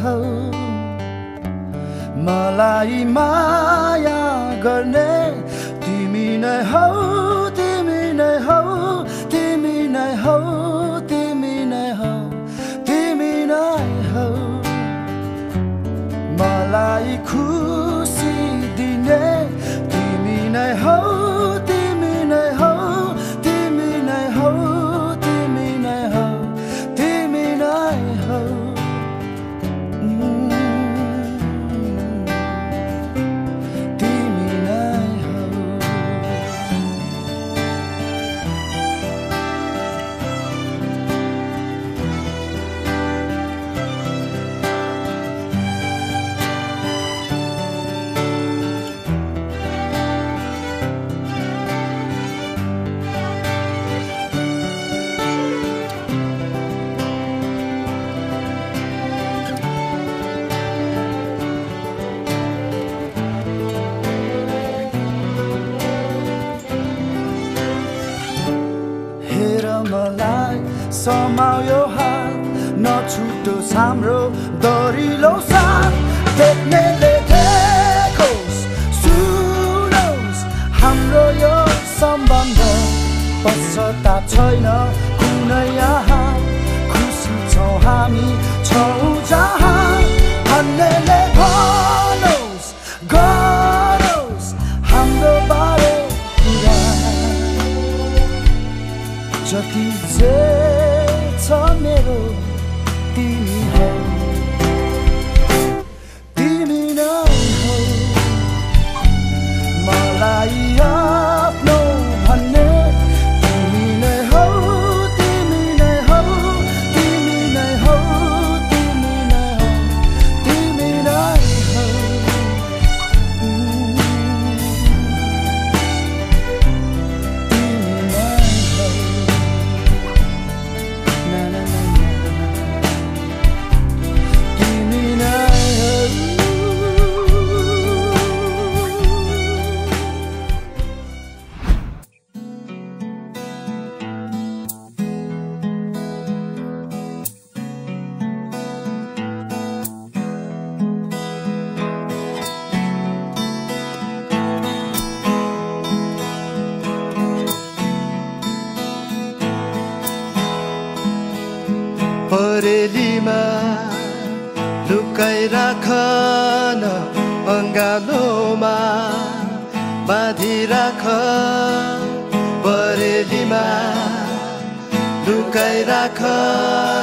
हौ मलाई माया गर्ने तिमी नै हौ तिमी नै हौ तिमी नै हौ तिमी नै हौ तिमी नै हौ मलाई खुसी दिने तिमी नै हौ तिमी नै हौ तिमी नै हौ तिमी नै हौ तिमी नै हौ मलाई समायो हात नछुटोस् हाम्रो दरिलो साथ देख्नेले देखोस् सुनोस् हाम्रो यो सम्बन्ध पश्चाताप छैन कुनै यहाँ खुसी छौँ हामी छौँ जहाँ भन्नेले भनोस् गरोस् हाम्रो बारे कुरा जति जे छ मेरो तिमी हौ तिमी नै हौ मलाई आफ्नो भन्ने तिमी नै हौ तिमी नै हौ तिमी नै हौ तिमी नै हौ तिमी नै हौ परेलीमा लुकाइराख न अङ्गालोमा बाँधिराख परेलीमा लुकाइराख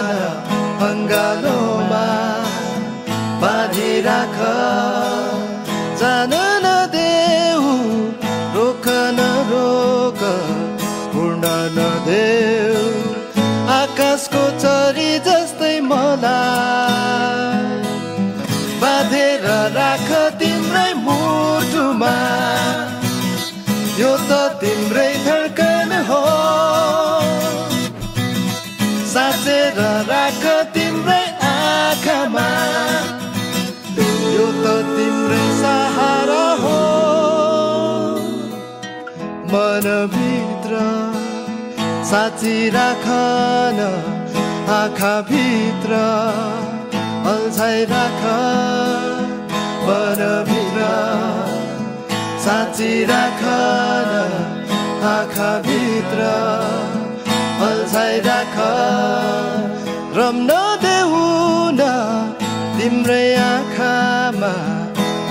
न अङ्गालोमा बाँधिराख जान नदेऊ रोक नरोक पूर्ण नदेऊ आकाशको चरी जस्तै मलाई बाँधेर राख तिम्रै मुटुमा यो त तिम्रै धड्कन हो साँचेर राख तिम्रै आँखामा यो त तिम्रै सहारा हो मनभित्र साँची राख न आँखाभित्र अल्झाइ राख मनभित्र साँची राख न आँखाभित्र अल्झाइ राख रम्न देऊ न तिम्रै आँखामा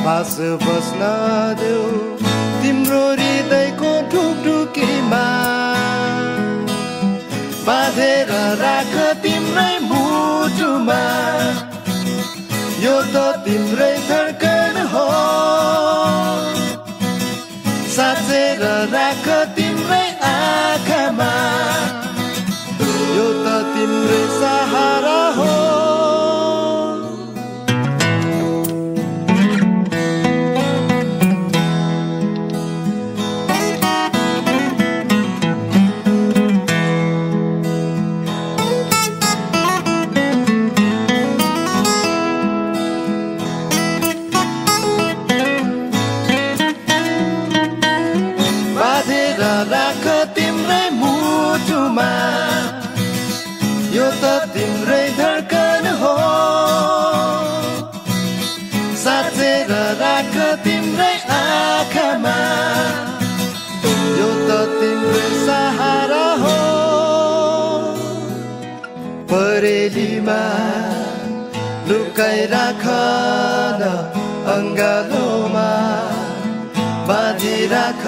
बास बस्न देऊ तिम्रो हृदयको ढुकढुकीमा बाँधेर राख तिम्रै मुटुमा यो त तिम्रै धड्कन हो साँचेर राख तिम्रै आँखामा यो त तिम्रै सहारा हो राख तिम्रै मुटुमा यो त तिम्रै धड्कन हो परेलीमा लुकाइराख न अङ्गालोमा बाँधिराख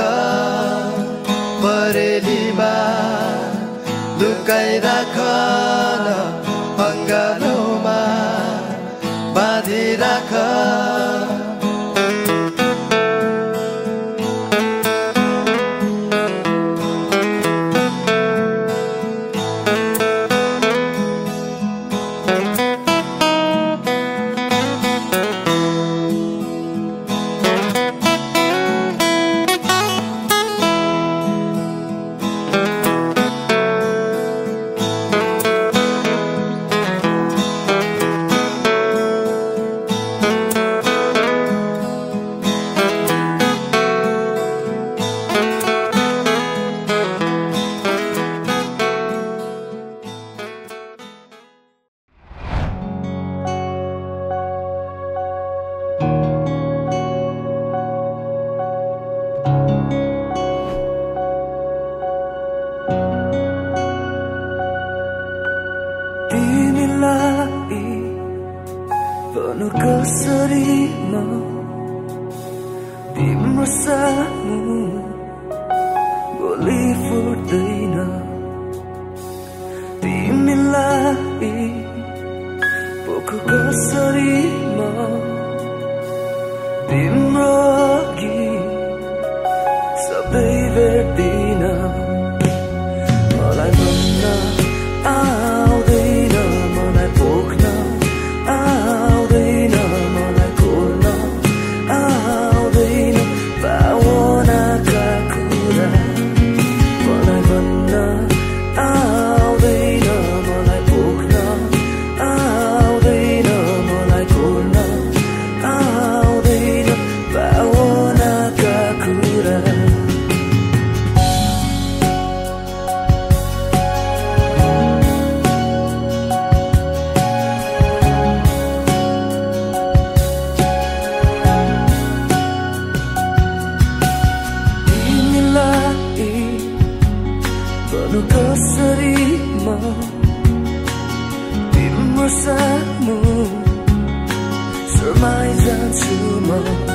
परेलीमा लुकाइराख न अङ्गालोमा बाँधिराख Penuh keserimu Tiम्रो सामु बोली फुट्दैन तिमीलाई पोखो कसरी म तिम्रो अघि सबै भेट्दिन मलाई भन्न आउँदैन मलाई पोख्न आउँदैन मलाई खोल्न आउँदैन भावनाका कुरा मलाई भन्न आउँदैन मलाई पोख्न आउँदैन मलाई खोल्न आउँदैन भावनाका कुरा Penuh keseri म तिम्रो सामु समाइ जान्छु म